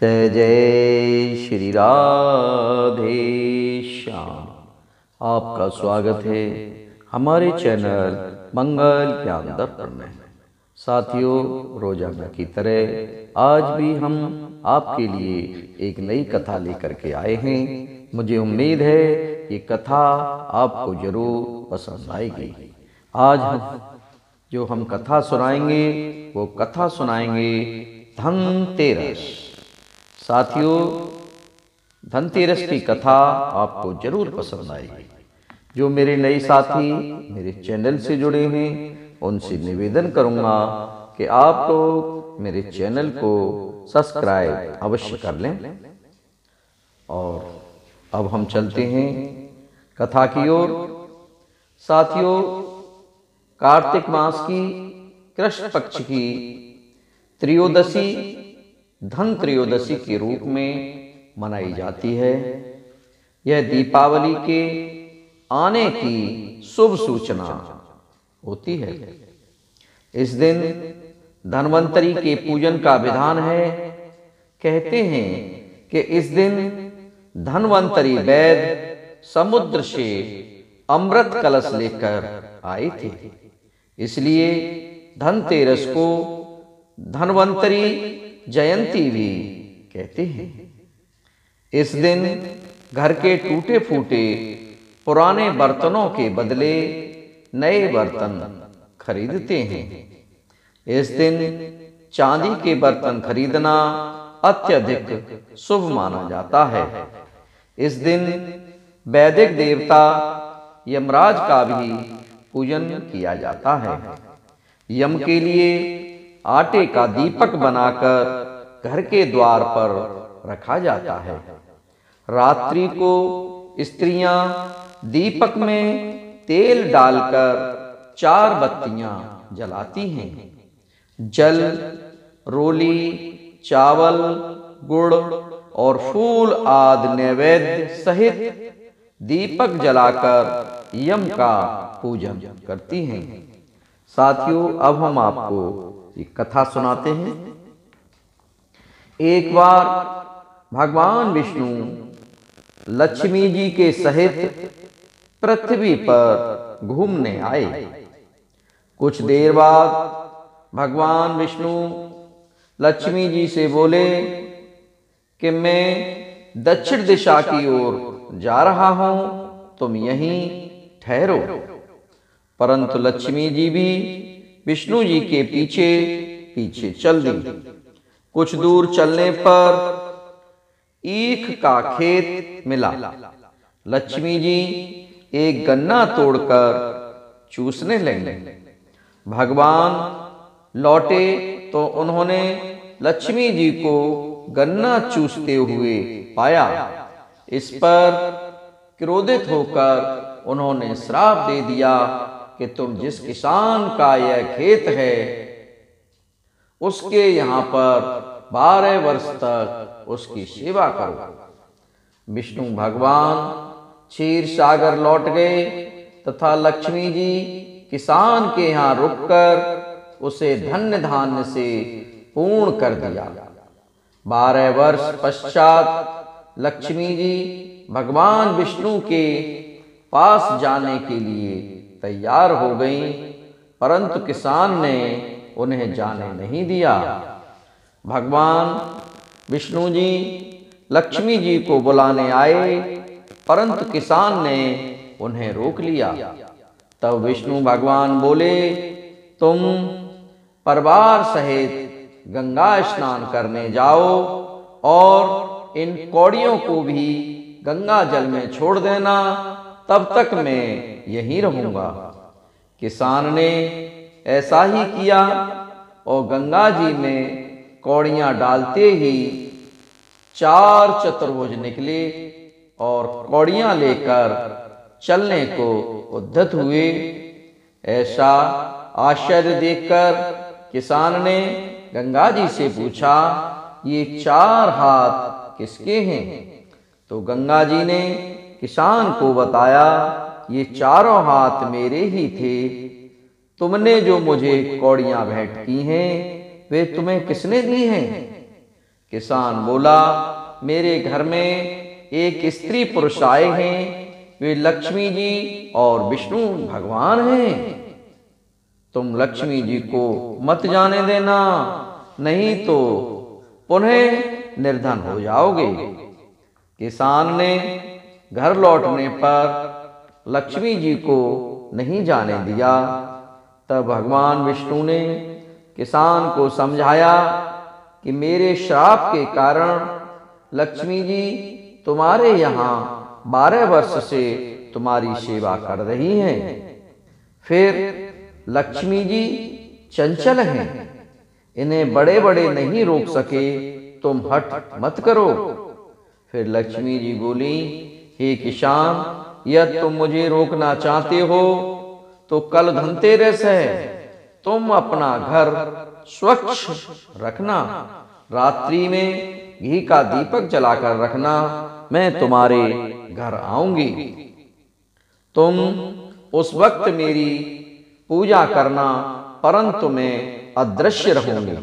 जय जय श्री राधे श्याम। आपका स्वागत है हमारे चैनल मंगल ज्ञान दर्पण में। साथियों, रोजाना की तरह आज भी हम आपके लिए एक नई कथा लेकर के आए हैं। मुझे उम्मीद है ये कथा आपको जरूर पसंद आएगी। आज हम कथा सुनाएंगे वो कथा सुनाएंगे धनतेरस। साथियों, धनतेरस की कथा आपको जरूर पसंद आएगी। जो मेरे नए साथी मेरे चैनल से जुड़े हैं उनसे निवेदन करूंगा कि आप लोग मेरे चैनल को सब्सक्राइब अवश्य कर लें। और अब हम चलते हैं कथा की ओर। साथियों, कार्तिक मास की कृष्ण पक्ष की त्रयोदशी धन त्रयोदशी के रूप में मनाई जाती है। यह दीपावली के आने की शुभ सूचना होती है। इस दिन धन्वंतरी के पूजन का विधान है। कहते हैं कि इस दिन धन्वंतरी वैद्य समुद्र से अमृत कलश लेकर आए थे। इसलिए धनतेरस को धन्वंतरी जयंती भी कहते हैं। इस दिन घर के टूटे फूटे पुराने बर्तनों के बदले नए बर्तन खरीदते हैं। इस दिन चांदी के बर्तन खरीदना अत्यधिक शुभ माना जाता है। इस दिन वैदिक देवता यमराज का भी पूजन किया जाता है। यम के लिए आटे का दीपक बनाकर घर के द्वार पर रखा जाता है। रात्रि को स्त्रियां दीपक में तेल डालकर 4 बत्तियां जलाती हैं। जल, रोली, चावल, गुड़ और फूल आदि नैवेद्य सहित दीपक जलाकर यम का पूजन करती हैं। साथियों, अब हम आपको एक कथा सुनाते हैं। एक बार भगवान विष्णु लक्ष्मी जी के सहित पृथ्वी पर घूमने आए। कुछ देर बाद भगवान विष्णु लक्ष्मी जी से बोले कि मैं दक्षिण दिशा की ओर जा रहा हूं, तुम यहीं ठहरो। परंतु लक्ष्मी जी भी विष्णु जी के पीछे पीछे चल दी। कुछ दूर चलने पर ईख का खेत मिला। लक्ष्मी जी एक गन्ना तोड़कर चूसने लगे। भगवान लौटे तो उन्होंने लक्ष्मी जी को गन्ना चूसते हुए पाया। इस पर क्रोधित होकर उन्होंने श्राप दे दिया कि तुम जिस किसान का यह खेत है उसके यहाँ पर 12 वर्ष तक उसकी सेवा करो। विष्णु भगवान क्षीर सागर लौट गए तथा लक्ष्मी जी किसान के यहाँ रुककर उसे धन्य धान्य से पूर्ण कर दिया। 12 वर्ष पश्चात लक्ष्मी जी भगवान विष्णु के पास जाने के लिए तैयार हो गईं, परंतु किसान ने उन्हें जाने नहीं दिया। भगवान विष्णु जी लक्ष्मी जी को बुलाने आए, परंतु किसान ने उन्हें रोक लिया। तब विष्णु भगवान बोले, तुम परिवार सहित गंगा स्नान करने जाओ और इन कौड़ियों को भी गंगा जल में छोड़ देना, तब तक मैं यहीं रहूंगा। किसान ने ऐसा ही किया और गंगा जी में कौड़ियां डालते ही 4 चतुर्भुज निकले और कौड़ियां लेकर चलने को उद्यत हुए। ऐसा आश्चर्य देखकर किसान ने गंगा जी से पूछा, ये 4 हाथ किसके हैं? तो गंगा जी ने किसान को बताया, ये 4 हाथ मेरे ही थे। तुमने जो मुझे कौड़ियां भेंट की हैं वे तुम्हें किसने दी हैं? किसान बोला, मेरे घर में एक स्त्री पुरुष आए हैं, वे लक्ष्मी जी और विष्णु भगवान हैं। तुम लक्ष्मी जी को मत जाने देना, नहीं तो पुनः निर्धन हो जाओगे। किसान ने घर लौटने पर लक्ष्मी जी को नहीं जाने दिया। तब भगवान विष्णु ने किसान को समझाया कि मेरे श्राप के कारण लक्ष्मी जी तुम्हारे यहाँ 12 वर्ष से तुम्हारी सेवा कर रही हैं। फिर लक्ष्मी जी चंचल हैं, इन्हें बड़े बड़े नहीं रोक सके, तुम हठ मत करो। फिर लक्ष्मी जी बोली, हे किसान, यदि तुम मुझे रोकना चाहते हो तो कल धनतेरस है, तुम अपना घर स्वच्छ रखना, रात्रि में घी का दीपक जलाकर रखना, मैं तुम्हारे घर आऊंगी। तुम उस वक्त मेरी पूजा करना, परंतु मैं अदृश्य रहूंगी।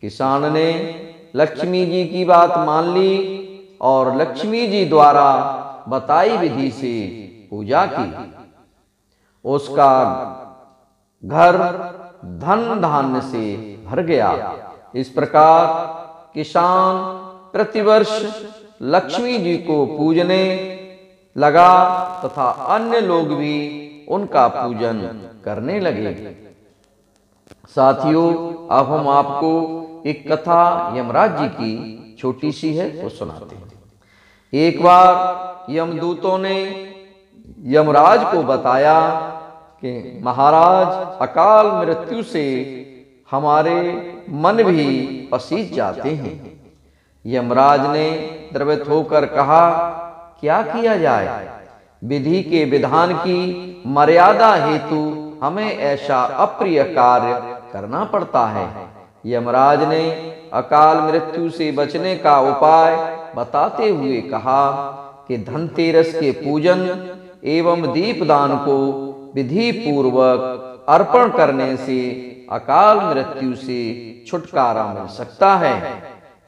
किसान ने लक्ष्मी जी की बात मान ली और लक्ष्मी जी द्वारा बताई विधि से पूजा की। उसका घर धन धान्य से भर गया। इस प्रकार किसान प्रतिवर्ष लक्ष्मी जी को पूजने लगा तथा अन्य लोग भी उनका पूजन करने लगे। साथियों, अब हम आपको एक कथा यमराज जी की छोटी सी है वो सुनाते हैं। एक बार यमदूतों ने यमराज को बताया कि महाराज, अकाल मृत्यु से हमारे मन भी पसीज जाते हैं। यमराज ने द्रवित होकर कहा, क्या किया जाए? विधि के विधान की मर्यादा हेतु हमें ऐसा अप्रिय कार्य करना पड़ता है। यमराज ने अकाल मृत्यु से बचने का उपाय बताते हुए कहा कि धनतेरस के पूजन एवं दीपदान को विधि पूर्वक अर्पण करने से अकाल मृत्यु से छुटकारा मिल सकता है।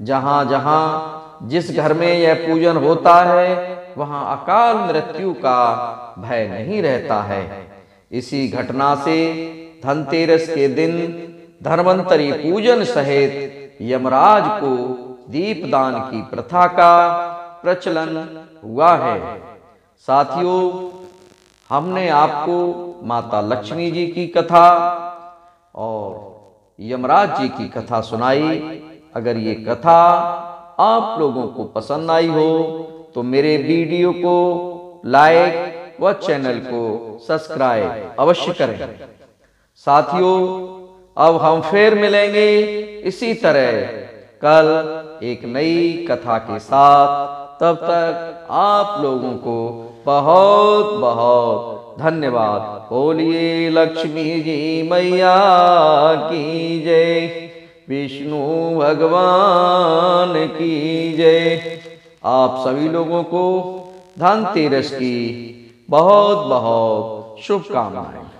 जहां जहां जिस घर में यह पूजन होता है वहां अकाल मृत्यु का भय नहीं रहता है। इसी घटना से धनतेरस के दिन धन्वंतरि पूजन सहित यमराज को दीपदान की प्रथा का प्रचलन हुआ है। साथियों, हमने आपको माता लक्ष्मी जी की कथा और यमराज जी की कथा सुनाई। अगर ये कथा आप लोगों को पसंद आई हो तो मेरे वीडियो को लाइक व चैनल को सब्सक्राइब अवश्य करें। साथियों, अब हम फिर मिलेंगे इसी तरह कल एक नई कथा के साथ। तब तक आप लोगों को बहुत बहुत धन्यवाद। बोलिए लक्ष्मी जी मैया की जय, विष्णु भगवान की जय। आप सभी लोगों को धनतेरस की बहुत बहुत शुभकामनाएं।